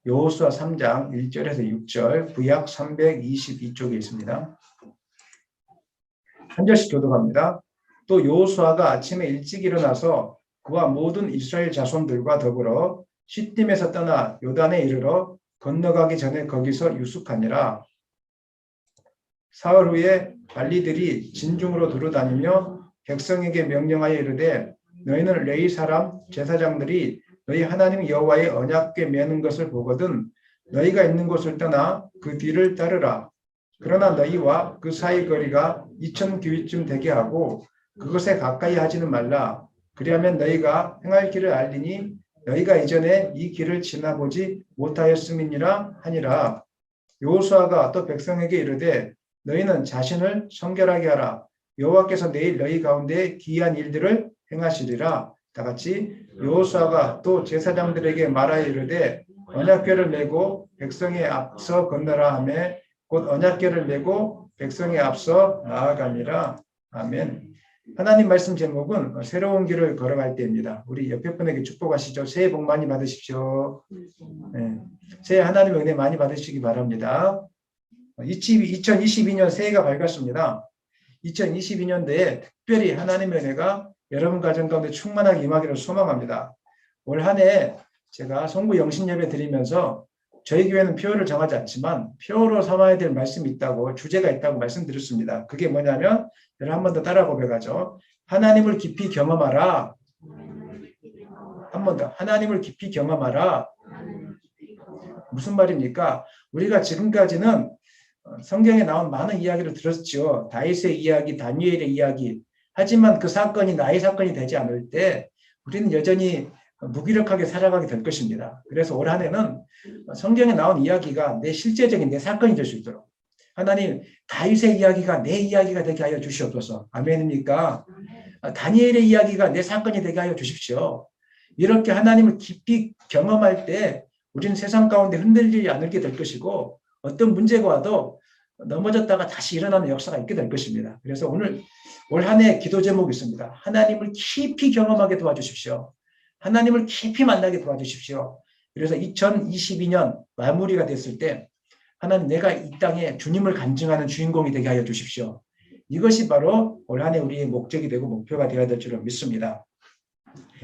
여호수아 3장 1절에서 6절, 구약 322쪽에 있습니다. 한 절씩 교독합니다. 또 여호수아가 아침에 일찍 일어나서 그와 모든 이스라엘 자손들과 더불어 시딤에서 떠나 요단에 이르러 건너가기 전에 거기서 유숙하니라. 사흘 후에 관리들이 진중으로 두루다니며 백성에게 명령하여 이르되 너희는 레위 사람 제사장들이 너희 하나님 여호와의 언약궤 매는 것을 보거든 너희가 있는 곳을 떠나 그 뒤를 따르라. 그러나 너희와 그 사이 거리가 2000규빗쯤 되게 하고 그것에 가까이 하지는 말라. 그리하면 너희가 행할 길을 알리니 너희가 이전에 이 길을 지나보지 못하였음이니라 하니라. 여호수아가 또 백성에게 이르되 너희는 자신을 성결하게 하라. 여호와께서 내일 너희 가운데 기이한 일들을 행하시리라. 다 같이 여호수아가 또 제사장들에게 말하여 이르되 언약궤를 메고 백성에 앞서 건너라 하며 곧 언약궤를 메고 백성에 앞서 나아가니라. 아멘. 하나님 말씀 제목은 새로운 길을 걸어갈 때입니다. 우리 옆에 분에게 축복하시죠. 새해 복 많이 받으십시오. 네. 새해 하나님의 은혜 많이 받으시기 바랍니다. 2022년 새해가 밝았습니다. 2022년도에 특별히 하나님의 은혜가 여러분 가정 가운데 충만하게 임하기를 소망합니다. 올 한 해 제가 송구 영신 예배 드리면서 저희 교회는 표어를 정하지 않지만 표어로 삼아야 될 말씀이 있다고, 주제가 있다고 말씀드렸습니다. 그게 뭐냐면 여러분 한 번 더 따라 고백하죠. 하나님을 깊이 경험하라. 한 번 더. 하나님을 깊이 경험하라. 무슨 말입니까? 우리가 지금까지는 성경에 나온 많은 이야기를 들었죠. 다윗의 이야기, 다니엘의 이야기. 하지만 그 사건이 나의 사건이 되지 않을 때 우리는 여전히 무기력하게 살아가게 될 것입니다. 그래서 올 한 해는 성경에 나온 이야기가 내 실제적인 내 사건이 될 수 있도록 하나님 다윗의 이야기가 내 이야기가 되게 하여 주시옵소서. 아멘입니까? 다니엘의 이야기가 내 사건이 되게 하여 주십시오. 이렇게 하나님을 깊이 경험할 때 우리는 세상 가운데 흔들리지 않게 될 것이고 어떤 문제가 와도 넘어졌다가 다시 일어나는 역사가 있게 될 것입니다. 그래서 오늘 올 한 해 기도 제목이 있습니다. 하나님을 깊이 경험하게 도와주십시오. 하나님을 깊이 만나게 도와주십시오. 그래서 2022년 마무리가 됐을 때 하나님 내가 이 땅에 주님을 간증하는 주인공이 되게 하여 주십시오. 이것이 바로 올 한 해 우리의 목적이 되고 목표가 되어야 될 줄을 믿습니다.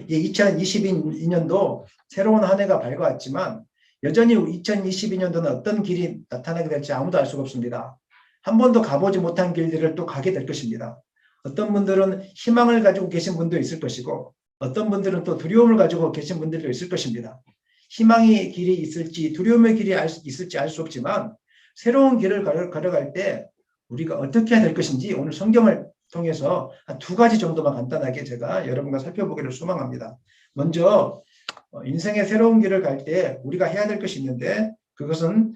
2022년도 새로운 한 해가 밝아왔지만 여전히 2022년도는 어떤 길이 나타나게 될지 아무도 알 수가 없습니다. 한 번도 가보지 못한 길들을 또 가게 될 것입니다. 어떤 분들은 희망을 가지고 계신 분도 있을 것이고 어떤 분들은 또 두려움을 가지고 계신 분들도 있을 것입니다. 희망의 길이 있을지 두려움의 길이 있을지 알 수 없지만 새로운 길을 걸어갈 때 우리가 어떻게 해야 될 것인지 오늘 성경을 통해서 한 두 가지 정도만 간단하게 제가 여러분과 살펴보기를 소망합니다. 먼저 인생의 새로운 길을 갈 때 우리가 해야 될 것이 있는데 그것은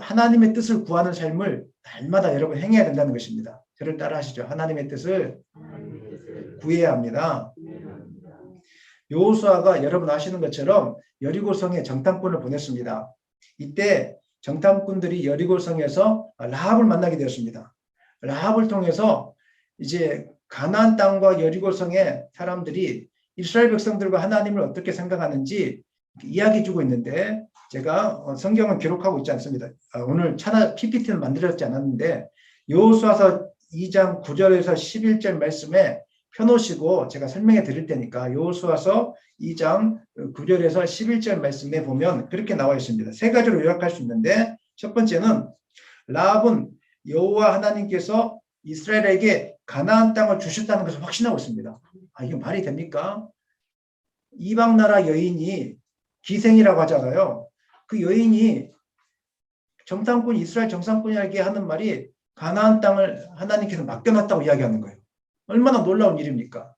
하나님의 뜻을 구하는 삶을 날마다 여러분 행해야 된다는 것입니다. 저를 따라 하시죠. 하나님의 뜻을 구해야 합니다. 여호수아가 여러분 아시는 것처럼 여리고성에 정탐꾼을 보냈습니다. 이때 정탐꾼들이 여리고성에서 라합을 만나게 되었습니다. 라합을 통해서 이제 가나안 땅과 여리고성의 사람들이 이스라엘 백성들과 하나님을 어떻게 생각하는지 이야기 주고 있는데 제가 성경은 기록하고 있지 않습니다. 오늘 PPT는 만들었지 않았는데 여호수아서 2장 9절에서 11절 말씀에 펴놓으시고 제가 설명해 드릴 테니까 여호수아서 2장 9절에서 11절 말씀에 보면 그렇게 나와 있습니다. 세 가지로 요약할 수 있는데 첫 번째는 라합은 여호와 하나님께서 이스라엘에게 가나안 땅을 주셨다는 것을 확신하고 있습니다. 이게 말이 됩니까? 이방 나라 여인이 기생이라고 하잖아요. 그 여인이 이스라엘 정탐꾼에게 하는 말이 가나안 땅을 하나님께서 맡겨놨다고 이야기하는 거예요. 얼마나 놀라운 일입니까?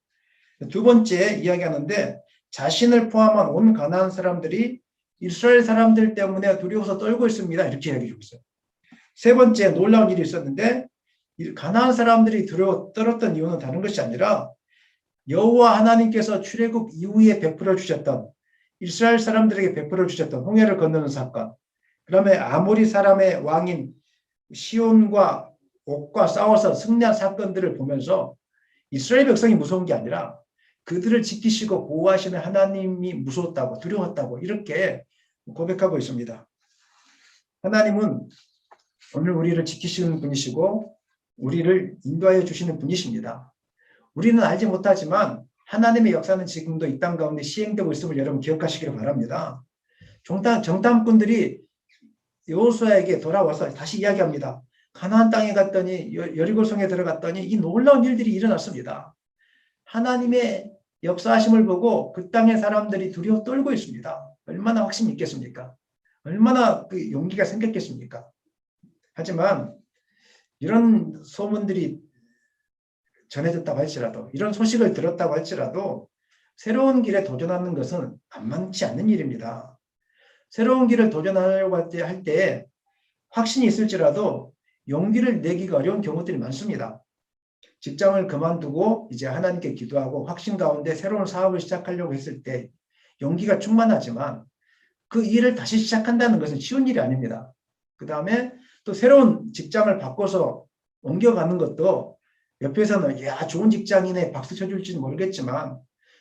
두 번째 이야기하는데 자신을 포함한 온 가나안 사람들이 이스라엘 사람들 때문에 두려워서 떨고 있습니다. 이렇게 이야기하고 있어요. 세 번째 놀라운 일이 있었는데 가나안 사람들이 두려워 떨었던 이유는 다른 것이 아니라 여호와 하나님께서 출애굽 이후에 베풀어 주셨던 이스라엘 사람들에게 베풀어 주셨던 홍해를 건너는 사건, 그다음에 아모리 사람의 왕인 시온과 옥과 싸워서 승리한 사건들을 보면서 이스라엘 백성이 무서운 게 아니라 그들을 지키시고 보호하시는 하나님이 무서웠다고 두려웠다고 이렇게 고백하고 있습니다. 하나님은 오늘 우리를 지키시는 분이시고 우리를 인도하여 주시는 분이십니다. 우리는 알지 못하지만 하나님의 역사는 지금도 이 땅 가운데 시행되고 있음을 여러분 기억하시기를 바랍니다. 정탐꾼들이 여호수아에게 돌아와서 다시 이야기합니다. 가나안 땅에 갔더니 여리고성에 들어갔더니 이 놀라운 일들이 일어났습니다. 하나님의 역사하심을 보고 그 땅의 사람들이 두려워 떨고 있습니다. 얼마나 확신이 있겠습니까? 얼마나 그 용기가 생겼겠습니까? 하지만 이런 소문들이 전해졌다고 할지라도, 이런 소식을 들었다고 할지라도 새로운 길에 도전하는 것은 만만치 않은 일입니다. 새로운 길을 도전하려고 할 때 확신이 있을지라도 용기를 내기가 어려운 경우들이 많습니다. 직장을 그만두고 이제 하나님께 기도하고 확신 가운데 새로운 사업을 시작하려고 했을 때 용기가 충만하지만 그 일을 다시 시작한다는 것은 쉬운 일이 아닙니다. 그 다음에 또 새로운 직장을 바꿔서 옮겨가는 것도 옆에서는 야 좋은 직장이네 박수 쳐줄지는 모르겠지만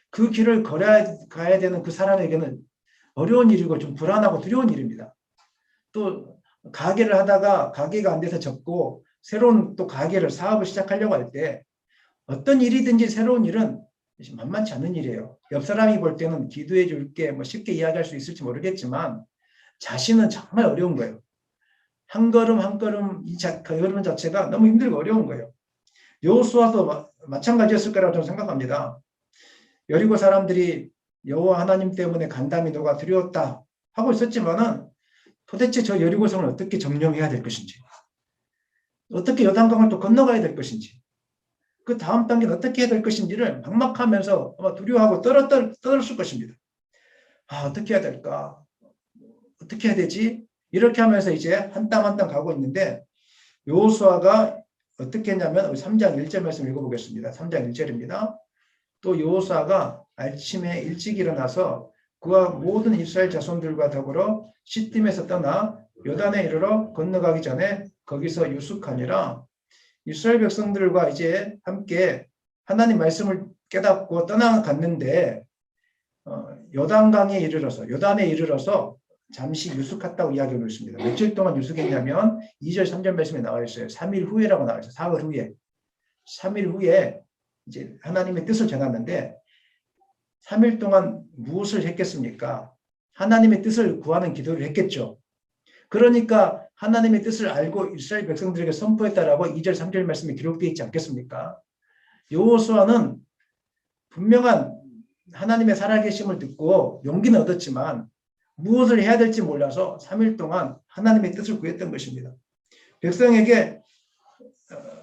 그 길을 가야 되는 그 사람에게는 어려운 일이고 좀 불안하고 두려운 일입니다. 또 가게를 하다가 가게가 안 돼서 접고 새로운 또 가게를 사업을 시작하려고 할 때 어떤 일이든지 새로운 일은 만만치 않은 일이에요. 옆 사람이 볼 때는 기도해 줄게 뭐 쉽게 이야기할 수 있을지 모르겠지만 자신은 정말 어려운 거예요. 한 걸음 한 걸음 걸음 자체가 너무 힘들고 어려운 거예요. 여호수아도 마찬가지였을 거라고 저는 생각합니다. 여리고 사람들이 여호와 하나님 때문에 간담이 녹아 두려웠다 하고 있었지만은 도대체 저 여리고성을 어떻게 점령해야 될 것인지, 어떻게 요단강을 또 건너가야 될 것인지, 그 다음 단계는 어떻게 해야 될 것인지를 막막하면서 아마 두려워하고 떨었을 것입니다. 아, 어떻게 해야 될까? 어떻게 해야 되지? 이렇게 하면서 이제 한 땀 한 땀 가고 있는데 여호수아가 어떻게 했냐면 3장 1절 말씀 읽어보겠습니다. 3장 1절입니다. 또 여호수아가 아침에 일찍 일어나서 그와 모든 이스라엘 자손들과 더불어 시딤에서 떠나 요단에 이르러 건너가기 전에 거기서 유숙하니라. 이스라엘 백성들과 이제 함께 하나님 말씀을 깨닫고 떠나갔는데 요단에 이르러서 잠시 유숙했다고 이야기하고 있습니다. 며칠 동안 유숙했냐면 2절 3절 말씀에 나와 있어요. 3일 후에라고 나와 있어요. 사흘 후에. 3일 후에 이제 하나님의 뜻을 전하는데 3일 동안 무엇을 했겠습니까? 하나님의 뜻을 구하는 기도를 했겠죠. 그러니까 하나님의 뜻을 알고 이스라엘 백성들에게 선포했다라고 2절 3절 말씀에 기록되어 있지 않겠습니까? 여호수아는 분명한 하나님의 살아계심을 듣고 용기는 얻었지만 무엇을 해야 될지 몰라서 3일 동안 하나님의 뜻을 구했던 것입니다.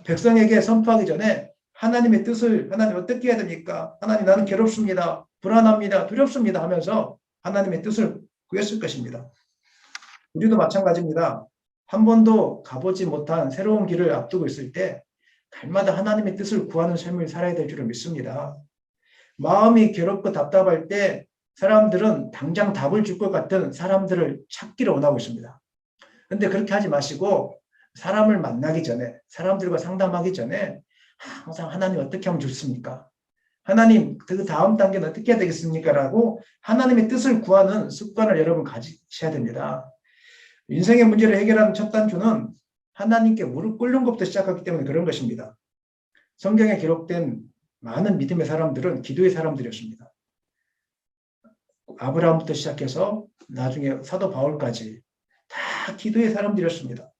백성에게 선포하기 전에 하나님의 뜻을 하나님 어떻게 해야 됩니까? 하나님 나는 괴롭습니다. 불안합니다. 두렵습니다 하면서 하나님의 뜻을 구했을 것입니다. 우리도 마찬가지입니다. 한 번도 가보지 못한 새로운 길을 앞두고 있을 때 날마다 하나님의 뜻을 구하는 삶을 살아야 될 줄을 믿습니다. 마음이 괴롭고 답답할 때 사람들은 당장 답을 줄 것 같은 사람들을 찾기를 원하고 있습니다. 그런데 그렇게 하지 마시고 사람을 만나기 전에 사람들과 상담하기 전에 항상 하나님 어떻게 하면 좋습니까? 하나님 그 다음 단계는 어떻게 해야 되겠습니까? 라고 하나님의 뜻을 구하는 습관을 여러분 가지셔야 됩니다. 인생의 문제를 해결하는 첫 단추는 하나님께 무릎 꿇는 것부터 시작하기 때문에 그런 것입니다. 성경에 기록된 많은 믿음의 사람들은 기도의 사람들이었습니다. 아브라함부터 시작해서 나중에 사도 바울까지 다 기도의 사람들이었습니다.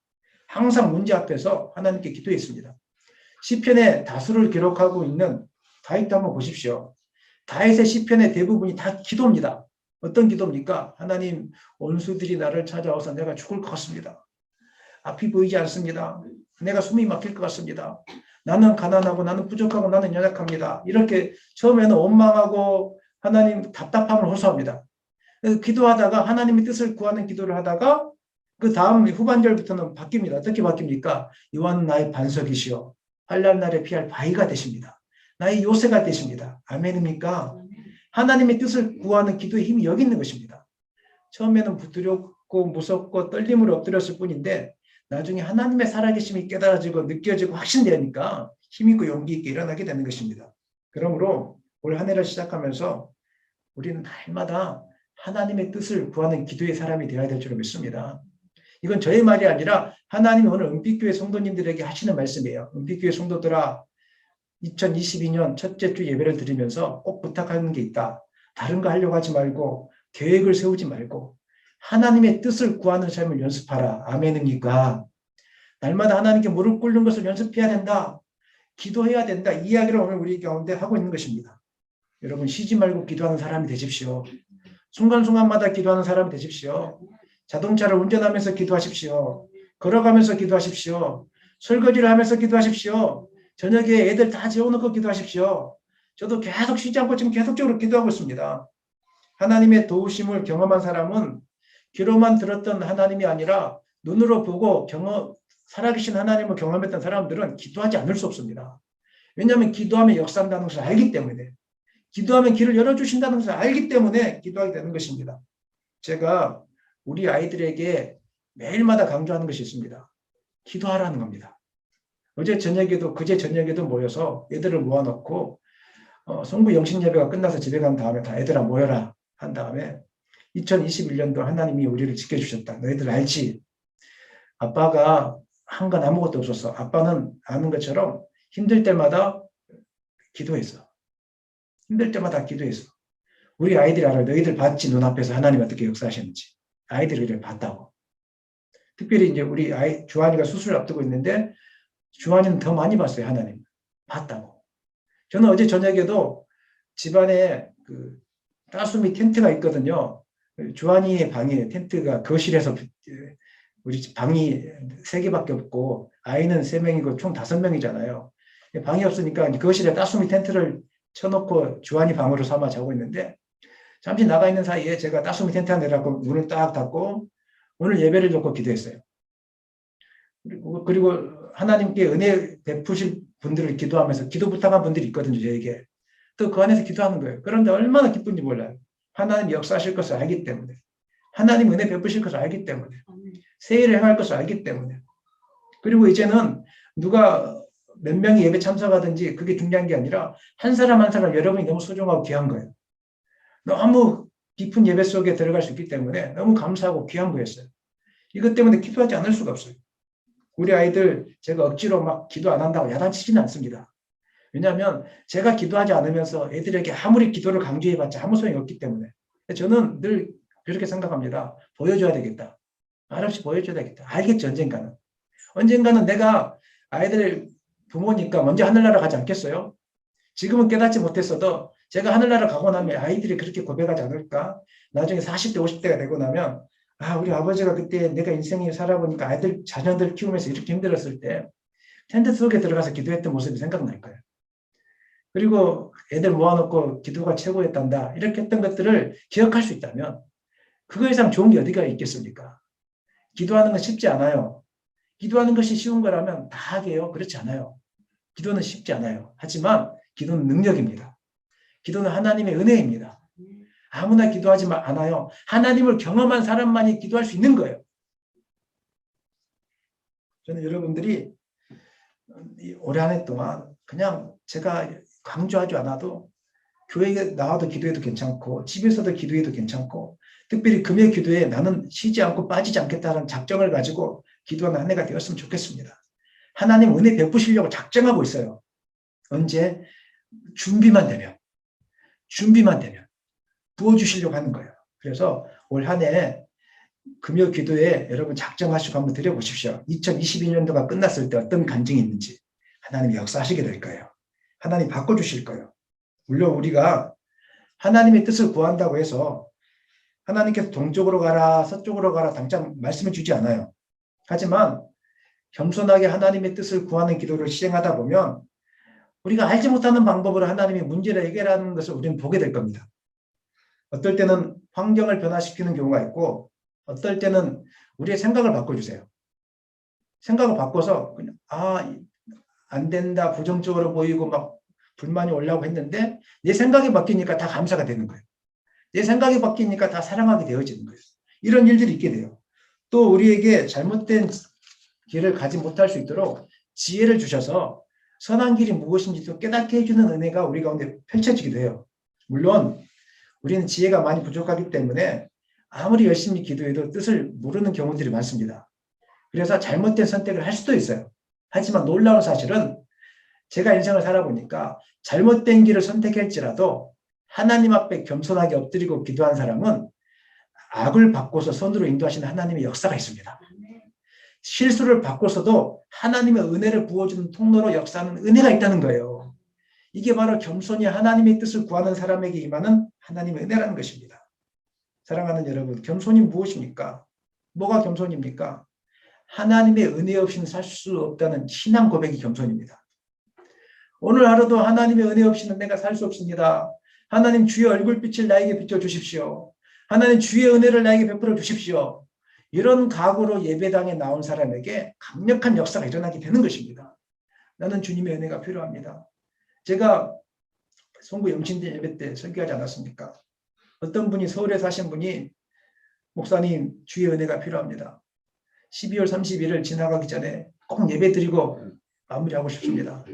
항상 문제 앞에서 하나님께 기도했습니다. 시편의 다수를 기록하고 있는 다윗도 한번 보십시오. 다윗의 시편의 대부분이 다 기도입니다. 어떤 기도입니까? 하나님, 원수들이 나를 찾아와서 내가 죽을 것 같습니다. 앞이 보이지 않습니다. 내가 숨이 막힐 것 같습니다. 나는 가난하고 나는 부족하고 나는 연약합니다. 이렇게 처음에는 원망하고 하나님 답답함을 호소합니다. 기도하다가 하나님의 뜻을 구하는 기도를 하다가 그 다음 후반절부터는 바뀝니다. 어떻게 바뀝니까? 여호와는 나의 반석이시여 환난 날에 피할 바위가 되십니다. 나의 요새가 되십니다. 아멘입니까? 하나님의 뜻을 구하는 기도의 힘이 여기 있는 것입니다. 처음에는 두렵고 무섭고 떨림으로 엎드렸을 뿐인데 나중에 하나님의 살아계심이 깨달아지고 느껴지고 확신되니까 힘있고 용기 있게 일어나게 되는 것입니다. 그러므로 올 한 해를 시작하면서 우리는 날마다 하나님의 뜻을 구하는 기도의 사람이 되어야 될 줄 믿습니다. 이건 저의 말이 아니라 하나님이 오늘 은빛교회 성도님들에게 하시는 말씀이에요. 은빛교회 성도들아, 2022년 첫째 주 예배를 드리면서 꼭 부탁하는 게 있다. 다른 거 하려고 하지 말고 계획을 세우지 말고 하나님의 뜻을 구하는 삶을 연습하라. 아멘입니까? 날마다 하나님께 무릎 꿇는 것을 연습해야 된다. 기도해야 된다. 이 이야기를 오늘 우리 가운데 하고 있는 것입니다. 여러분 쉬지 말고 기도하는 사람이 되십시오. 순간순간마다 기도하는 사람이 되십시오. 자동차를 운전하면서 기도하십시오. 걸어가면서 기도하십시오. 설거지를 하면서 기도하십시오. 저녁에 애들 다 재워놓고 기도하십시오. 저도 계속 쉬지 않고 지금 계속적으로 기도하고 있습니다. 하나님의 도우심을 경험한 사람은 귀로만 들었던 하나님이 아니라 눈으로 보고 살아계신 하나님을 경험했던 사람들은 기도하지 않을 수 없습니다. 왜냐하면 기도하면 역사한다는 것을 알기 때문에, 기도하면 길을 열어주신다는 것을 알기 때문에 기도하게 되는 것입니다. 제가 우리 아이들에게 매일마다 강조하는 것이 있습니다. 기도하라는 겁니다. 어제 저녁에도 그제 저녁에도 모여서 애들을 모아놓고 성부 영신 예배가 끝나서 집에 간 다음에 다 애들아 모여라 한 다음에 2021년도 하나님이 우리를 지켜주셨다. 너희들 알지? 아빠가 한 건 아무것도 없었어. 아빠는 아는 것처럼 힘들 때마다 기도했어. 힘들 때마다 기도했어. 우리 아이들이 알아요. 너희들 봤지? 눈앞에서 하나님 어떻게 역사하셨는지. 아이들이 그걸 봤다고. 특별히 이제 우리 아이 주한이가 수술을 앞두고 있는데 주한이는 더 많이 봤어요. 하나님. 봤다고. 저는 어제 저녁에도 집안에 그 따수미 텐트가 있거든요. 주한이의 방에 텐트가 거실에서 우리 집 방이 3개밖에 없고 아이는 3명이고 총 5명이잖아요. 방이 없으니까 거실에 따수미 텐트를 쳐놓고 주한이 방으로 삼아 자고 있는데 잠시 나가 있는 사이에 제가 따수미 텐트 하나 내려갖고 문을 딱 닫고 오늘 예배를 놓고 기도했어요. 그리고 하나님께 은혜 베푸실 분들을 기도하면서 기도 부탁한 분들이 있거든요. 저에게. 또 그 안에서 기도하는 거예요. 그런데 얼마나 기쁜지 몰라요. 하나님 역사하실 것을 알기 때문에. 하나님 은혜 베푸실 것을 알기 때문에. 세일을 행할 것을 알기 때문에. 그리고 이제는 누가 몇 명이 예배 참석하든지 그게 중요한 게 아니라 한 사람 한 사람 여러분이 너무 소중하고 귀한 거예요. 너무 깊은 예배 속에 들어갈 수 있기 때문에 너무 감사하고 귀한 거였어요. 이것 때문에 기도하지 않을 수가 없어요. 우리 아이들 제가 억지로 막 기도 안 한다고 야단치지는 않습니다. 왜냐하면 제가 기도하지 않으면서 애들에게 아무리 기도를 강조해봤자 아무 소용이 없기 때문에 저는 늘 그렇게 생각합니다. 보여줘야 되겠다. 말없이 보여줘야 되겠다. 알겠죠, 언젠가는. 언젠가는 내가 아이들 부모니까 먼저 하늘나라 가지 않겠어요? 지금은 깨닫지 못했어도 제가 하늘나라 가고 나면 아이들이 그렇게 고백하지 않을까? 나중에 40대, 50대가 되고 나면 우리 아버지가 그때 내가 인생을 살아보니까 아이들, 자녀들 키우면서 이렇게 힘들었을 때 텐트 속에 들어가서 기도했던 모습이 생각날 거예요. 그리고 애들 모아놓고 기도가 최고였단다. 이렇게 했던 것들을 기억할 수 있다면 그거 이상 좋은 게 어디가 있겠습니까? 기도하는 건 쉽지 않아요. 기도하는 것이 쉬운 거라면 다 하게요. 그렇지 않아요. 기도는 쉽지 않아요. 하지만 기도는 능력입니다. 기도는 하나님의 은혜입니다. 아무나 기도하지 않아요. 하나님을 경험한 사람만이 기도할 수 있는 거예요. 저는 여러분들이 올해 한 해 동안 그냥 제가 강조하지 않아도 교회에 나와도 기도해도 괜찮고 집에서도 기도해도 괜찮고 특별히 금요 기도에 나는 쉬지 않고 빠지지 않겠다는 작정을 가지고 기도하는 한 해가 되었으면 좋겠습니다. 하나님 은혜 베푸시려고 작정하고 있어요. 언제? 준비만 되면 부어주시려고 하는 거예요. 그래서 올 한 해 금요 기도에 여러분 작정하시고 한번 드려보십시오. 2022년도가 끝났을 때 어떤 간증이 있는지 하나님이 역사하시게 될 거예요. 하나님 바꿔주실 거예요. 물론 우리가 하나님의 뜻을 구한다고 해서 하나님께서 동쪽으로 가라 서쪽으로 가라 당장 말씀을 주지 않아요. 하지만 겸손하게 하나님의 뜻을 구하는 기도를 시행하다 보면 우리가 알지 못하는 방법으로 하나님의 문제를 해결하는 것을 우리는 보게 될 겁니다. 어떨 때는 환경을 변화시키는 경우가 있고 어떨 때는 우리의 생각을 바꿔주세요. 생각을 바꿔서 그냥 안 된다 부정적으로 보이고 막 불만이 올라오고 했는데 내 생각이 바뀌니까 다 감사가 되는 거예요. 내 생각이 바뀌니까 다 사랑하게 되어지는 거예요. 이런 일들이 있게 돼요. 또 우리에게 잘못된 길을 가지 못할 수 있도록 지혜를 주셔서 선한 길이 무엇인지 또 깨닫게 해주는 은혜가 우리 가운데 펼쳐지기도 해요. 물론 우리는 지혜가 많이 부족하기 때문에 아무리 열심히 기도해도 뜻을 모르는 경우들이 많습니다. 그래서 잘못된 선택을 할 수도 있어요. 하지만 놀라운 사실은 제가 인생을 살아보니까 잘못된 길을 선택할지라도 하나님 앞에 겸손하게 엎드리고 기도한 사람은 악을 바꿔서 선으로 인도하시는 하나님의 역사가 있습니다. 실수를 바꿔서도 하나님의 은혜를 부어주는 통로로 역사하는 은혜가 있다는 거예요. 이게 바로 겸손히 하나님의 뜻을 구하는 사람에게 임하는 하나님의 은혜라는 것입니다. 사랑하는 여러분, 겸손이 무엇입니까? 뭐가 겸손입니까? 하나님의 은혜 없이는 살 수 없다는 신앙 고백이 겸손입니다. 오늘 하루도 하나님의 은혜 없이는 내가 살 수 없습니다. 하나님 주의 얼굴빛을 나에게 비춰주십시오. 하나님 주의 은혜를 나에게 베풀어 주십시오. 이런 각오로 예배당에 나온 사람에게 강력한 역사가 일어나게 되는 것입니다. 나는 주님의 은혜가 필요합니다. 제가 송구 영신대 예배 때 설교하지 않았습니까? 어떤 분이 서울에 사신 분이 목사님 주의 은혜가 필요합니다. 12월 30일을 지나가기 전에 꼭 예배 드리고 마무리하고 싶습니다.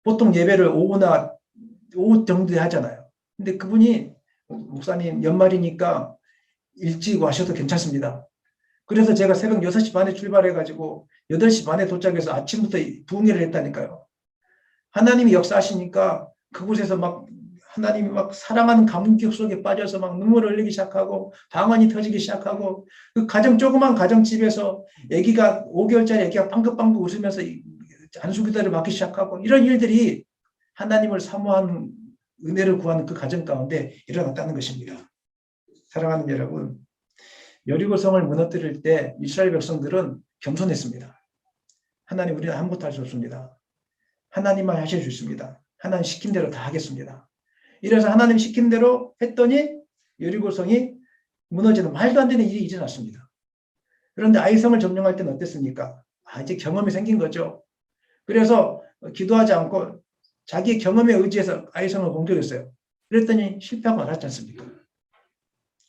보통 예배를 오후 정도에 하잖아요. 근데 그분이 목사님 연말이니까 일찍 와셔도 괜찮습니다. 그래서 제가 새벽 6시 반에 출발해가지고 8시 반에 도착해서 아침부터 부흥회를 했다니까요. 하나님이 역사하시니까 그곳에서 막 하나님이 막 사랑하는 가문기억 속에 빠져서 막 눈물을 흘리기 시작하고 방언이 터지기 시작하고 그 조그만 가정집에서 아기가 5개월짜리 아기가 빵긋빵긋 웃으면서 안수기도를 받기 시작하고 이런 일들이 하나님을 사모하는 은혜를 구하는 그 가정 가운데 일어났다는 것입니다. 사랑하는 여러분, 여리고성을 무너뜨릴 때 이스라엘 백성들은 겸손했습니다. 하나님 우리는 아무것도 할 수 없습니다. 하나님만 하실 수 있습니다. 하나님 시킨 대로 다 하겠습니다. 이래서 하나님 시킨 대로 했더니 여리고성이 무너지는 말도 안 되는 일이 일어났습니다. 그런데 아이성을 점령할 때는 어땠습니까? 이제 경험이 생긴 거죠. 그래서 기도하지 않고 자기 경험에 의지해서 아이성을 공격했어요. 그랬더니 실패하고 말았지 않습니까?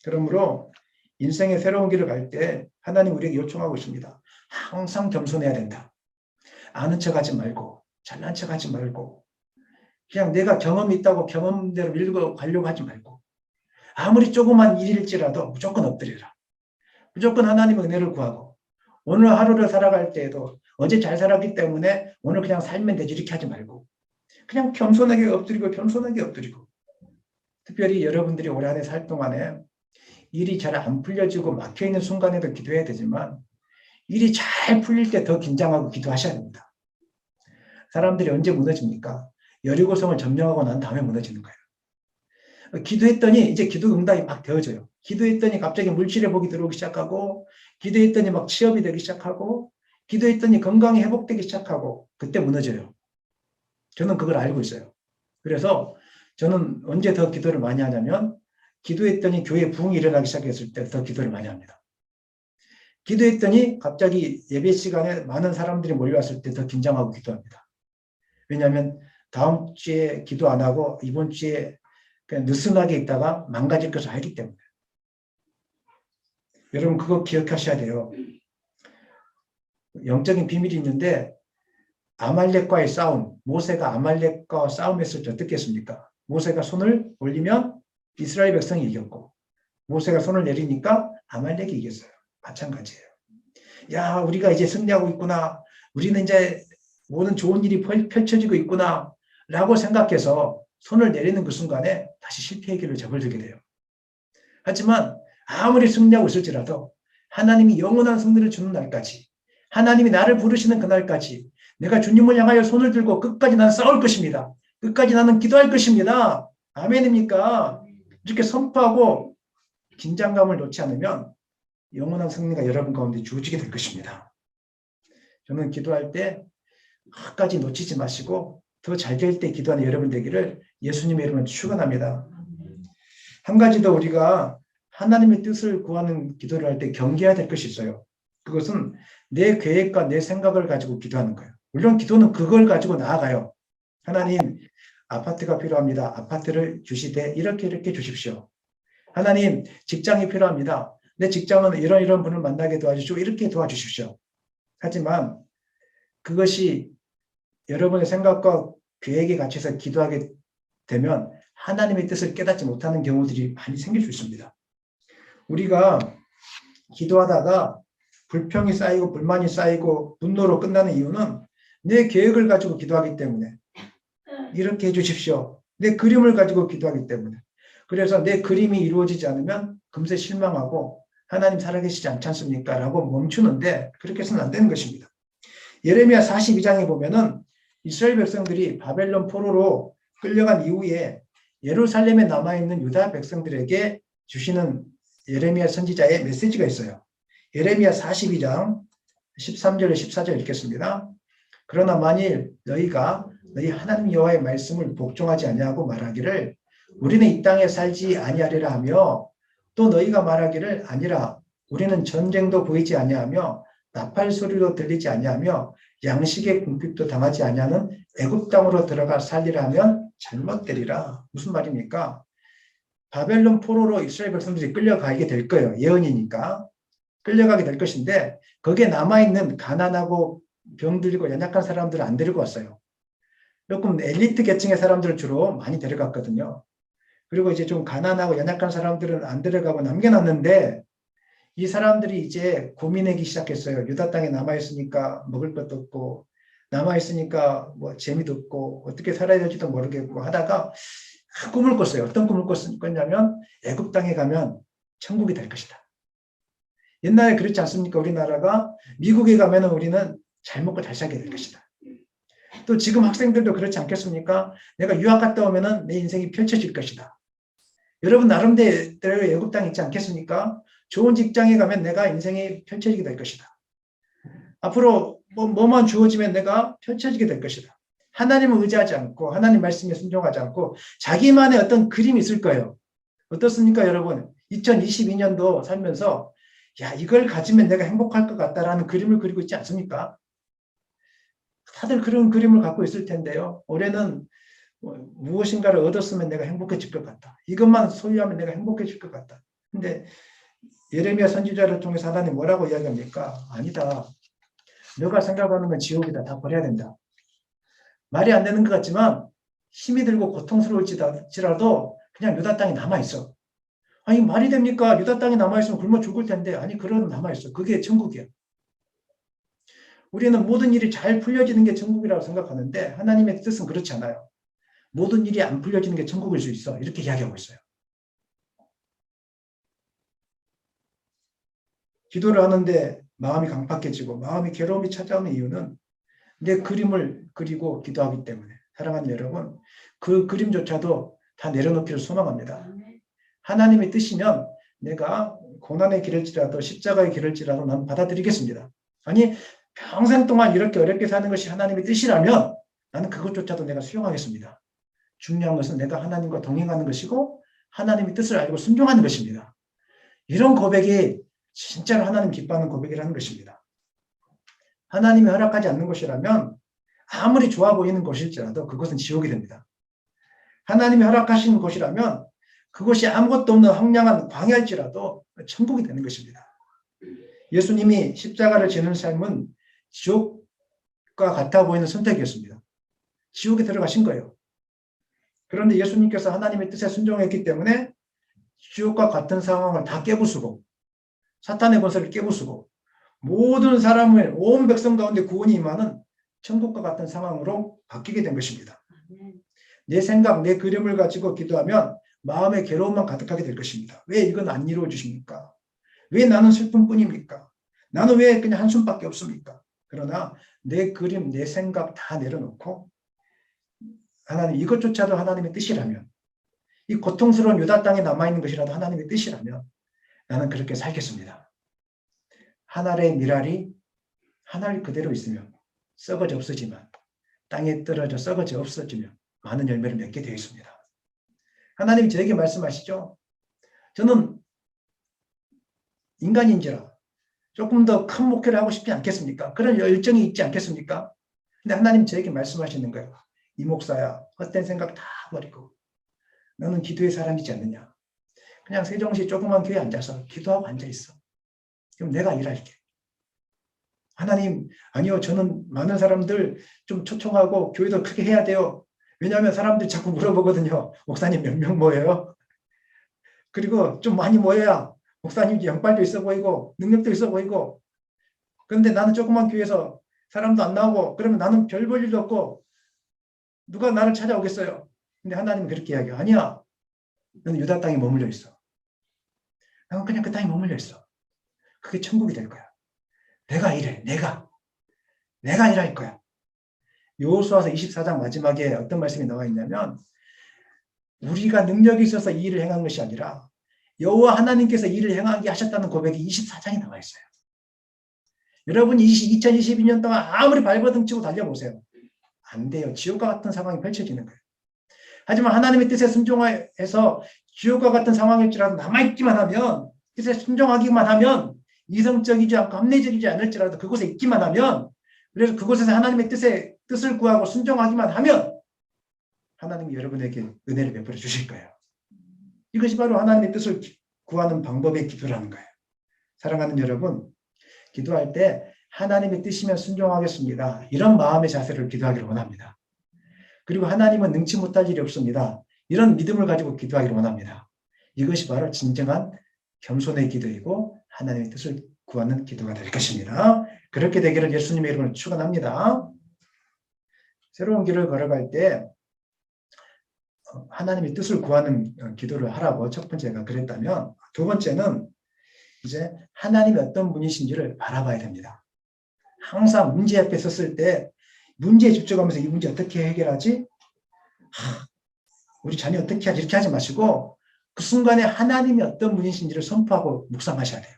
그러므로 인생의 새로운 길을 갈 때 하나님 우리에게 요청하고 있습니다. 항상 겸손해야 된다. 아는 척하지 말고 잘난 척하지 말고 그냥 내가 경험이 있다고 경험대로 밀고 가려고 하지 말고 아무리 조그만 일일지라도 무조건 엎드려라. 무조건 하나님의 은혜를 구하고 오늘 하루를 살아갈 때에도 어제 잘 살았기 때문에 오늘 그냥 살면 되지 이렇게 하지 말고 그냥 겸손하게 엎드리고 겸손하게 엎드리고 특별히 여러분들이 올 한 해 살 동안에 일이 잘 안 풀려지고 막혀있는 순간에도 기도해야 되지만 일이 잘 풀릴 때 더 긴장하고 기도하셔야 됩니다. 사람들이 언제 무너집니까? 여리고성을 점령하고 난 다음에 무너지는 거예요. 기도했더니 이제 기도 응답이 막 되어져요. 기도했더니 갑자기 물질의 복이 들어오기 시작하고 기도했더니 막 취업이 되기 시작하고 기도했더니 건강이 회복되기 시작하고 그때 무너져요. 저는 그걸 알고 있어요. 그래서 저는 언제 더 기도를 많이 하냐면 기도했더니 교회 부흥이 일어나기 시작했을 때 더 기도를 많이 합니다. 기도했더니 갑자기 예배 시간에 많은 사람들이 몰려왔을 때 더 긴장하고 기도합니다. 왜냐하면 다음 주에 기도 안 하고 이번 주에 그냥 느슨하게 있다가 망가질 것을 알기 때문에. 여러분 그거 기억하셔야 돼요. 영적인 비밀이 있는데 아말렉과의 싸움, 모세가 아말렉과 싸움했을 때 어떻게 했습니까? 모세가 손을 올리면 이스라엘 백성이 이겼고 모세가 손을 내리니까 아말렉이 이겼어요. 마찬가지예요. 야, 우리가 이제 승리하고 있구나. 우리는 이제 모든 좋은 일이 펼쳐지고 있구나 라고 생각해서 손을 내리는 그 순간에 다시 실패의 길을 접어들게 돼요. 하지만 아무리 승리하고 있을지라도 하나님이 영원한 승리를 주는 날까지 하나님이 나를 부르시는 그날까지 내가 주님을 향하여 손을 들고 끝까지 나는 싸울 것입니다. 끝까지 나는 기도할 것입니다. 아멘입니까? 이렇게 선포하고 긴장감을 놓지 않으면 영원한 승리가 여러분 가운데 주어지게 될 것입니다. 저는 기도할 때 끝까지 놓치지 마시고 더 잘 될 때 기도하는 여러분 되기를 예수님의 이름으로 축원합니다. 한 가지 더 우리가 하나님의 뜻을 구하는 기도를 할 때 경계해야 될 것이 있어요. 그것은 내 계획과 내 생각을 가지고 기도하는 거예요. 물론 기도는 그걸 가지고 나아가요. 하나님 아파트가 필요합니다. 아파트를 주시되 이렇게 주십시오. 하나님 직장이 필요합니다. 내 직장은 이런 분을 만나게 도와주시고 이렇게 도와주십시오. 하지만 그것이 여러분의 생각과 계획에 갇혀서 기도하게 되면 하나님의 뜻을 깨닫지 못하는 경우들이 많이 생길 수 있습니다. 우리가 기도하다가 불평이 쌓이고 불만이 쌓이고 분노로 끝나는 이유는 내 계획을 가지고 기도하기 때문에, 이렇게 해주십시오, 내 그림을 가지고 기도하기 때문에, 그래서 내 그림이 이루어지지 않으면 금세 실망하고 하나님 살아계시지 않지 않습니까? 라고 멈추는데, 그렇게 해서는 안 되는 것입니다. 예레미야 42장에 보면은 이스라엘 백성들이 바벨론 포로로 끌려간 이후에 예루살렘에 남아있는 유다 백성들에게 주시는 예레미야 선지자의 메시지가 있어요. 예레미야 42장 13절에 14절 읽겠습니다. 그러나 만일 너희가 너희 하나님 여호와의 말씀을 복종하지 아니하고 말하기를 우리는 이 땅에 살지 아니하리라 하며, 또 너희가 말하기를 아니라 우리는 전쟁도 보이지 아니하며 나팔 소리도 들리지 아니하며 양식의 궁핍도 당하지 아니하는 애굽 땅으로 들어가 살리라 하면 잘못되리라. 무슨 말입니까? 바벨론 포로로 이스라엘 백성들이 끌려가게 될 거예요. 예언이니까 끌려가게 될 것인데, 거기에 남아있는 가난하고 병들고 연약한 사람들을 안 데리고 왔어요. 조금 엘리트 계층의 사람들을 주로 많이 데려갔거든요. 그리고 이제 좀 가난하고 연약한 사람들은 안 데려가고 남겨놨는데, 이 사람들이 이제 고민하기 시작했어요. 유다 땅에 남아있으니까 먹을 것도 없고, 남아있으니까 뭐 재미도 없고, 어떻게 살아야 될지도 모르겠고 하다가 꿈을 꿨어요. 어떤 꿈을 꿨냐면 애굽 땅에 가면 천국이 될 것이다. 옛날에 그렇지 않습니까? 우리나라가 미국에 가면 우리는 잘 먹고 잘 살게 될 것이다. 또 지금 학생들도 그렇지 않겠습니까? 내가 유학 갔다 오면 내 인생이 펼쳐질 것이다. 여러분 나름대로 애굽 땅 있지 않겠습니까? 좋은 직장에 가면 내가 인생이 펼쳐지게 될 것이다. 앞으로 뭐만 주어지면 내가 펼쳐지게 될 것이다. 하나님을 의지하지 않고 하나님 말씀에 순종하지 않고 자기만의 어떤 그림이 있을 거예요. 어떻습니까 여러분? 2022년도 살면서 야, 이걸 가지면 내가 행복할 것 같다라는 그림을 그리고 있지 않습니까? 다들 그런 그림을 갖고 있을 텐데요. 올해는 무엇인가를 얻었으면 내가 행복해질 것 같다. 이것만 소유하면 내가 행복해질 것 같다. 근데 예레미야 선지자를 통해서 하나님 뭐라고 이야기합니까? 아니다. 너가 생각하는 건 지옥이다. 다 버려야 된다. 말이 안 되는 것 같지만 힘이 들고 고통스러울지라도 그냥 유다 땅에 남아있어. 아니 말이 됩니까? 유다 땅에 남아있으면 굶어 죽을 텐데. 아니 그러면 남아있어. 그게 천국이야. 우리는 모든 일이 잘 풀려지는 게 천국이라고 생각하는데 하나님의 뜻은 그렇지 않아요. 모든 일이 안 풀려지는 게 천국일 수 있어. 이렇게 이야기하고 있어요. 기도를 하는데 마음이 강팍해지고 마음이 괴로움이 찾아오는 이유는 내 그림을 그리고 기도하기 때문에. 사랑하는 여러분, 그 그림조차도 다 내려놓기를 소망합니다. 하나님의 뜻이면 내가 고난의 길을지라도 십자가의 길을지라도 난 받아들이겠습니다. 아니 평생 동안 이렇게 어렵게 사는 것이 하나님의 뜻이라면 나는 그것조차도 내가 수용하겠습니다. 중요한 것은 내가 하나님과 동행하는 것이고 하나님의 뜻을 알고 순종하는 것입니다. 이런 고백이 진짜로 하나님 기뻐하는 고백이라는 것입니다. 하나님이 허락하지 않는 것이라면 아무리 좋아 보이는 것일지라도 그것은 지옥이 됩니다. 하나님이 허락하신 것이라면 그것이 아무것도 없는 황량한 광야일지라도 천국이 되는 것입니다. 예수님이 십자가를 지는 삶은 지옥과 같아 보이는 선택이었습니다. 지옥에 들어가신 거예요. 그런데 예수님께서 하나님의 뜻에 순종했기 때문에 지옥과 같은 상황을 다 깨부수고 사탄의 권세를 깨부수고 모든 사람을 온 백성 가운데 구원이 임하는 천국과 같은 상황으로 바뀌게 된 것입니다. 내 생각, 내 그림을 가지고 기도하면 마음의 괴로움만 가득하게 될 것입니다. 왜 이건 안 이루어 주십니까? 왜 나는 슬픔뿐입니까? 나는 왜 그냥 한숨밖에 없습니까? 그러나 내 그림, 내 생각 다 내려놓고 하나님 이것조차도 하나님의 뜻이라면, 이 고통스러운 유다 땅에 남아있는 것이라도 하나님의 뜻이라면 나는 그렇게 살겠습니다. 하늘의 미랄이 하늘 그대로 있으면 썩어져 없어지만 땅에 떨어져 썩어져 없어지면 많은 열매를 맺게 되어 있습니다. 하나님이 저에게 말씀하시죠. 저는 인간인지라 조금 더 큰 목표를 하고 싶지 않겠습니까? 그런 열정이 있지 않겠습니까? 근데 하나님 저에게 말씀하시는 거예요. 이 목사야, 헛된 생각 다 버리고 너는 기도의 사람이지 않느냐. 그냥 세종시 조그만 교회에 앉아서 기도하고 앉아있어. 그럼 내가 일할게. 하나님, 아니요, 저는 많은 사람들 좀 초청하고 교회도 크게 해야 돼요. 왜냐하면 사람들이 자꾸 물어보거든요. 목사님 몇 명 모여요? 그리고 좀 많이 모여야 목사님 영빨도 있어 보이고 능력도 있어 보이고, 그런데 나는 조그만 교회에서 사람도 안 나오고 그러면 나는 별 볼 일도 없고 누가 나를 찾아오겠어요? 근데 하나님은 그렇게 이야기해요. 아니야. 너는 유다 땅에 머물러 있어. 나는 그냥 그 땅에 머물러 있어. 그게 천국이 될 거야. 내가 일해. 내가 일할 거야. 여호수아서 24장 마지막에 어떤 말씀이 나와 있냐면, 우리가 능력이 있어서 이 일을 행한 것이 아니라 여호와 하나님께서 일을 행하게 하셨다는 고백이 24장에 나와 있어요. 여러분 2022년 동안 아무리 발버둥 치고 달려보세요. 안 돼요. 지옥과 같은 상황이 펼쳐지는 거예요. 하지만 하나님의 뜻에 순종해서 지옥과 같은 상황일지라도 남아있기만 하면, 뜻에 순종하기만 하면, 이성적이지 않고 합리적이지 않을지라도 그곳에 있기만 하면, 그래서 그곳에서 하나님의 뜻을 구하고 순종하기만 하면 하나님이 여러분에게 은혜를 베풀어 주실 거예요. 이것이 바로 하나님의 뜻을 구하는 방법의 기도라는 거예요. 사랑하는 여러분, 기도할 때 하나님의 뜻이면 순종하겠습니다, 이런 마음의 자세를 기도하기를 원합니다. 그리고 하나님은 능치 못할 일이 없습니다, 이런 믿음을 가지고 기도하기를 원합니다. 이것이 바로 진정한 겸손의 기도이고 하나님의 뜻을 구하는 기도가 될 것입니다. 그렇게 되기를 예수님의 이름으로 축원합니다. 새로운 길을 걸어갈 때 하나님의 뜻을 구하는 기도를 하라고 첫 번째가 그랬다면, 두 번째는 이제 하나님이 어떤 분이신지를 바라봐야 됩니다. 항상 문제 앞에 섰을 때 문제에 집중하면서 이 문제 어떻게 해결하지? 우리 자녀 어떻게 하지? 이렇게 하지 마시고 그 순간에 하나님이 어떤 분이신지를 선포하고 묵상하셔야 돼요.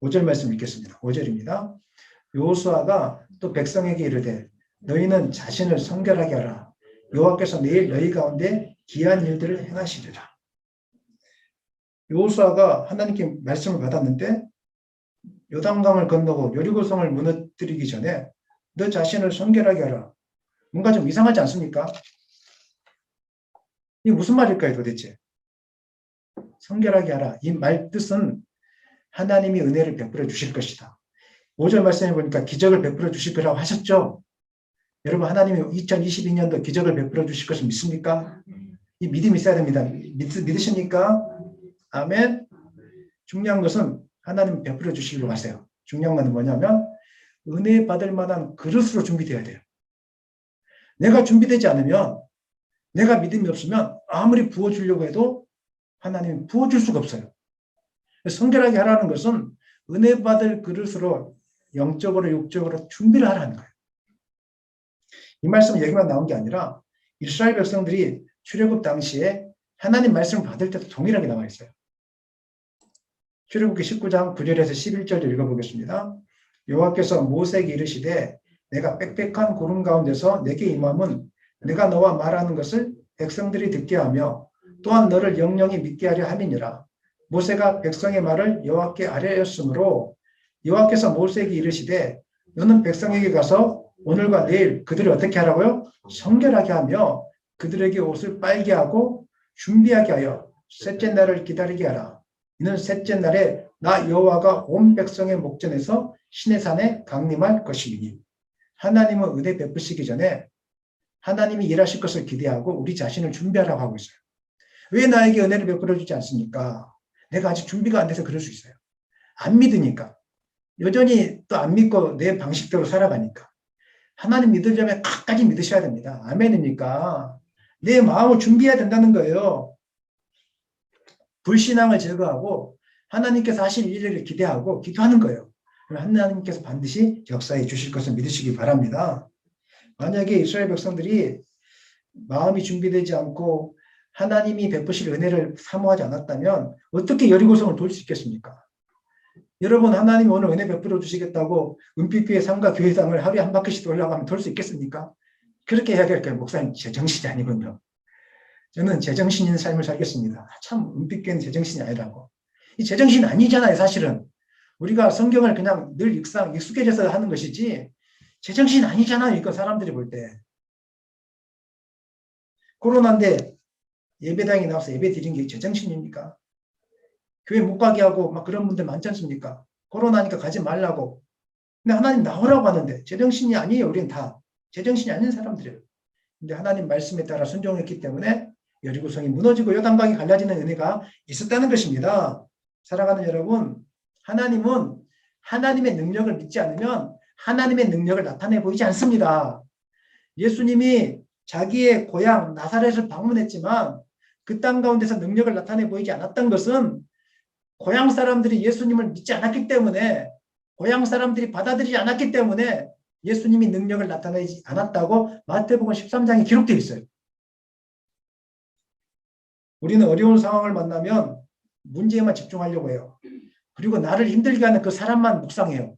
5절 말씀 읽겠습니다. 5절입니다. 여호수아가 또 백성에게 이르되 너희는 자신을 성결하게 하라. 여호와께서 내일 너희 가운데 기이한 일들을 행하시리라. 여호수아가 하나님께 말씀을 받았는데 요단강을 건너고 여리고성을 무너뜨리기 전에 너 자신을 성결하게 하라. 뭔가 좀 이상하지 않습니까? 이게 무슨 말일까요 도대체? 성결하게 하라. 이 말 뜻은 하나님이 은혜를 베풀어 주실 것이다. 5절 말씀해 보니까 기적을 베풀어 주실 거라고 하셨죠? 여러분, 하나님이 2022년도 기적을 베풀어 주실 것을 믿습니까? 이 믿음이 있어야 됩니다. 믿으십니까? 아멘. 중요한 것은 하나님 베풀어 주시기로 하세요. 중요한 건 뭐냐면 은혜 받을 만한 그릇으로 준비되어야 돼요. 내가 준비되지 않으면, 내가 믿음이 없으면 아무리 부어주려고 해도 하나님이 부어줄 수가 없어요. 성결하게 하라는 것은 은혜 받을 그릇으로 영적으로 육적으로 준비를 하라는 거예요. 이 말씀은 여기만 나온 게 아니라 이스라엘 백성들이 출애굽 당시에 하나님 말씀을 받을 때도 동일하게 나와 있어요. 출애굽기 19장 9절에서 11절 읽어보겠습니다. 여호와께서 모세에게 이르시되 내가 빽빽한 구름 가운데서 내게 임함은 내가 너와 말하는 것을 백성들이 듣게 하며 또한 너를 영영히 믿게 하려 함이니라. 모세가 백성의 말을 여호와께 아뢰었으므로 여호와께서 모세에게 이르시되 너는 백성에게 가서 오늘과 내일 그들을 어떻게 하라고요? 성결하게 하며 그들에게 옷을 빨게 하고 준비하게 하여 셋째 날을 기다리게 하라. 이는 셋째 날에 나 여호와가 온 백성의 목전에서 시내산에 강림할 것이니. 하나님은 은혜 베푸시기 전에 하나님이 일하실 것을 기대하고 우리 자신을 준비하라고 하고 있어요. 왜 나에게 은혜를 베풀어 주지 않습니까? 내가 아직 준비가 안 돼서 그럴 수 있어요. 안 믿으니까. 여전히 또 안 믿고 내 방식대로 살아가니까. 하나님 믿으려면 끝까지 믿으셔야 됩니다. 아멘입니까? 내 마음을 준비해야 된다는 거예요. 불신앙을 제거하고 하나님께서 하실 일을 기대하고 기도하는 거예요. 하나님께서 반드시 역사해 주실 것을 믿으시기 바랍니다. 만약에 이스라엘 백성들이 마음이 준비되지 않고 하나님이 베푸실 은혜를 사모하지 않았다면 어떻게 여리고성을 돌 수 있겠습니까? 여러분, 하나님이 오늘 은혜 베풀어 주시겠다고 은빛교회 상가 교회당을 하루에 한 바퀴씩 돌려고 하면 돌 수 있겠습니까? 그렇게 해야 될까요? 목사님, 제정신이 아니군요. 저는 제정신 있는 삶을 살겠습니다. 참 은빛교회는 제정신이 아니라고. 이 제정신 아니잖아요, 사실은. 우리가 성경을 그냥 늘 익숙해져서 하는 것이지 제정신 아니잖아요, 이거 사람들이 볼 때. 코로나인데 예배당에 나와서 예배 드린 게 제정신입니까? 교회 못 가게 하고 막 그런 분들 많지 않습니까? 코로나니까 가지 말라고. 근데 하나님 나오라고 하는데 제정신이 아니에요. 우리는 다 제정신이 아닌 사람들이에요. 근데 하나님 말씀에 따라 순종했기 때문에 여리고성이 무너지고 요단강이 갈라지는 은혜가 있었다는 것입니다. 사랑하는 여러분, 하나님은 하나님의 능력을 믿지 않으면 하나님의 능력을 나타내 보이지 않습니다. 예수님이 자기의 고향 나사렛을 방문했지만 그 땅 가운데서 능력을 나타내 보이지 않았던 것은 고향 사람들이 예수님을 믿지 않았기 때문에, 고향 사람들이 받아들이지 않았기 때문에 예수님이 능력을 나타내지 않았다고 마태복음 13장에 기록되어 있어요. 우리는 어려운 상황을 만나면 문제에만 집중하려고 해요. 그리고 나를 힘들게 하는 그 사람만 묵상해요.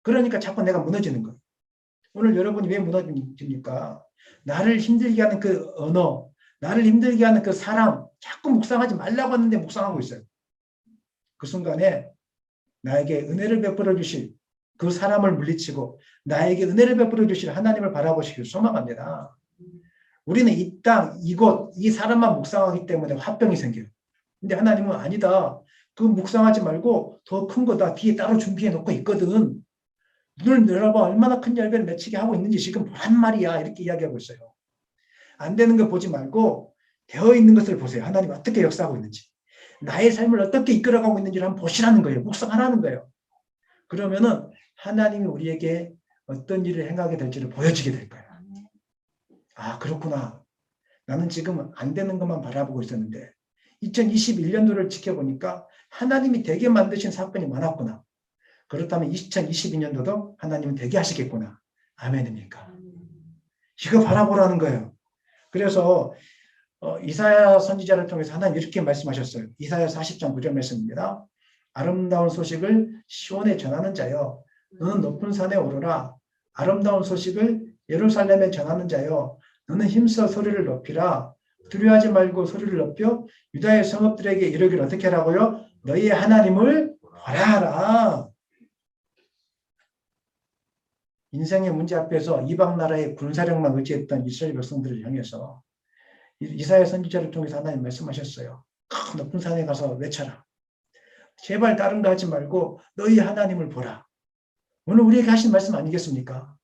그러니까 자꾸 내가 무너지는 거예요. 오늘 여러분이 왜 무너집니까? 나를 힘들게 하는 그 언어, 나를 힘들게 하는 그 사람, 자꾸 묵상하지 말라고 하는데 묵상하고 있어요. 그 순간에 나에게 은혜를 베풀어 주실 그 사람을 물리치고 나에게 은혜를 베풀어 주실 하나님을 바라보시길 소망합니다. 우리는 이 땅, 이곳, 이 사람만 묵상하기 때문에 화병이 생겨요. 근데 하나님은 아니다. 그 묵상하지 말고 더 큰 거다. 뒤에 따로 준비해 놓고 있거든. 눈을 열어봐. 얼마나 큰 열매를 맺히게 하고 있는지 지금 보란 말이야. 이렇게 이야기하고 있어요. 안 되는 거 보지 말고 되어 있는 것을 보세요. 하나님 어떻게 역사하고 있는지. 나의 삶을 어떻게 이끌어가고 있는지를 한번 보시라는 거예요. 묵상하라는 거예요. 그러면은 하나님이 우리에게 어떤 일을 행하게 될지를 보여주게 될 거예요. 아, 그렇구나. 나는 지금 안 되는 것만 바라보고 있었는데 2021년도를 지켜보니까 하나님이 되게 만드신 사건이 많았구나. 그렇다면 2022년도도 하나님은 되게 하시겠구나. 아멘입니까? 이거 바라보라는 거예요. 그래서 이사야 선지자를 통해서 하나님 이렇게 말씀하셨어요. 이사야 40장 9절 말씀입니다. 아름다운 소식을 시온에 전하는 자여, 너는 높은 산에 오르라. 아름다운 소식을 예루살렘에 전하는 자여, 너는 힘써 소리를 높이라. 두려워하지 말고 소리를 높여 유다의 성읍들에게 이르기를 어떻게 하라고요? 너희의 하나님을 보라하라. 인생의 문제 앞에서 이방 나라의 군사력만 의지했던 이스라엘 백성들을 향해서 이사야 선지자를 통해서 하나님 말씀하셨어요. 큰 높은 산에 가서 외쳐라. 제발 다른 거 하지 말고 너희 하나님을 보라. 오늘 우리에게 하신 말씀 아니겠습니까?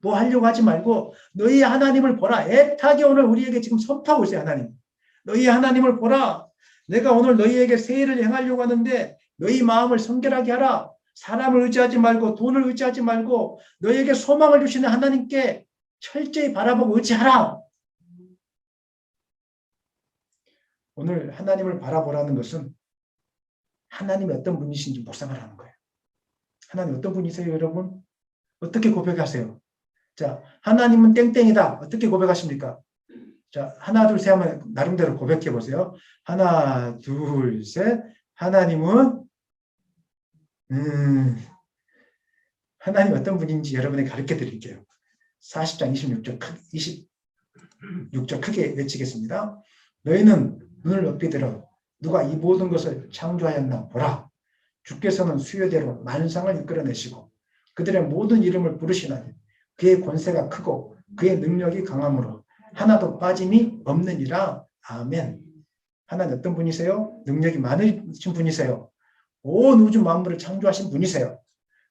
뭐 하려고 하지 말고 너희 하나님을 보라. 애타게 오늘 우리에게 지금 선포하고 있어요. 하나님. 너희 하나님을 보라. 내가 오늘 너희에게 세일을 행하려고 하는데 너희 마음을 성결하게 하라. 사람을 의지하지 말고 돈을 의지하지 말고 너희에게 소망을 주시는 하나님께 철저히 바라보고 의지하라. 오늘 하나님을 바라보라는 것은 하나님이 어떤 분이신지 묵상하라는 거예요. 하나님 어떤 분이세요, 여러분? 어떻게 고백하세요? 자, 하나님은 땡땡이다. 어떻게 고백하십니까? 자, 하나, 둘, 셋 하면 나름대로 고백해 보세요. 하나, 둘, 셋. 하나님은 하나님 어떤 분인지 여러분에게 가르쳐 드릴게요. 40장 26절 크게 외치겠습니다. 너희는 눈을 높이 들어 누가 이 모든 것을 창조하였나 보라. 주께서는 수요대로 만상을 이끌어내시고 그들의 모든 이름을 부르시나니 그의 권세가 크고 그의 능력이 강함으로 하나도 빠짐이 없느니라. 아멘. 하나님 어떤 분이세요? 능력이 많으신 분이세요. 온 우주 만물을 창조하신 분이세요.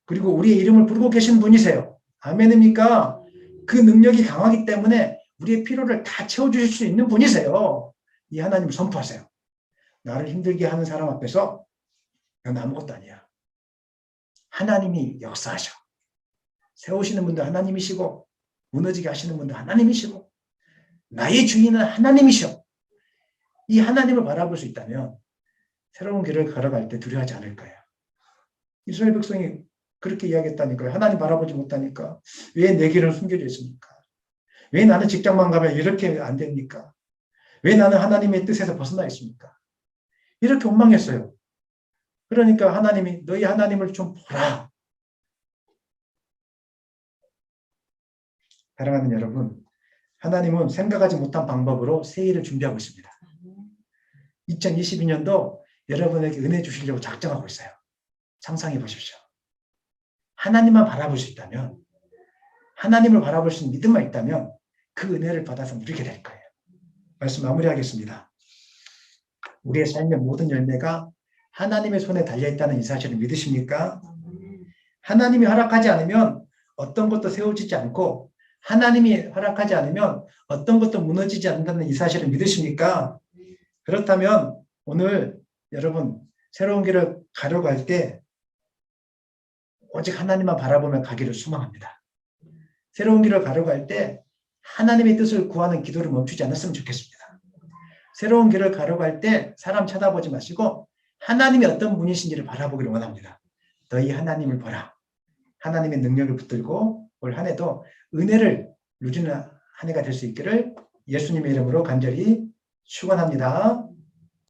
그리고 우리의 이름을 부르고 계신 분이세요. 아멘입니까? 그 능력이 강하기 때문에 우리의 필요를 다 채워주실 수 있는 분이세요. 이 하나님을 선포하세요. 나를 힘들게 하는 사람 앞에서 넌 아무것도 아니야. 하나님이 역사하셔. 세우시는 분도 하나님이시고 무너지게 하시는 분도 하나님이시고 나의 주인은 하나님이셔. 이 하나님을 바라볼 수 있다면 새로운 길을 걸어갈 때 두려워하지 않을 거예요. 이스라엘 백성이 그렇게 이야기했다니까요. 하나님 바라보지 못하니까 왜 내 길은 숨겨져 있습니까? 왜 나는 직장만 가면 이렇게 안 됩니까? 왜 나는 하나님의 뜻에서 벗어나 있습니까? 이렇게 원망했어요. 그러니까 하나님이 너희 하나님을 좀 보라. 사랑하는 여러분, 하나님은 생각하지 못한 방법으로 새해를 준비하고 있습니다. 2022년도 여러분에게 은혜 주시려고 작정하고 있어요. 상상해 보십시오. 하나님만 바라볼 수 있다면, 하나님을 바라볼 수 있는 믿음만 있다면 그 은혜를 받아서 누리게 될 거예요. 말씀 마무리하겠습니다. 우리의 삶의 모든 열매가 하나님의 손에 달려있다는 이 사실을 믿으십니까? 하나님이 허락하지 않으면 어떤 것도 세워지지 않고 하나님이 허락하지 않으면 어떤 것도 무너지지 않는다는 이 사실을 믿으십니까? 그렇다면 오늘 여러분 새로운 길을 가려고 할 때 오직 하나님만 바라보며 가기를 소망합니다. 새로운 길을 가려고 할 때 하나님의 뜻을 구하는 기도를 멈추지 않았으면 좋겠습니다. 새로운 길을 가려고 할 때 사람 쳐다보지 마시고 하나님이 어떤 분이신지를 바라보기를 원합니다. 너희 하나님을 보라. 하나님의 능력을 붙들고 올 한 해도 은혜를 누리는 한 해가 될 수 있기를 예수님의 이름으로 간절히 축원합니다.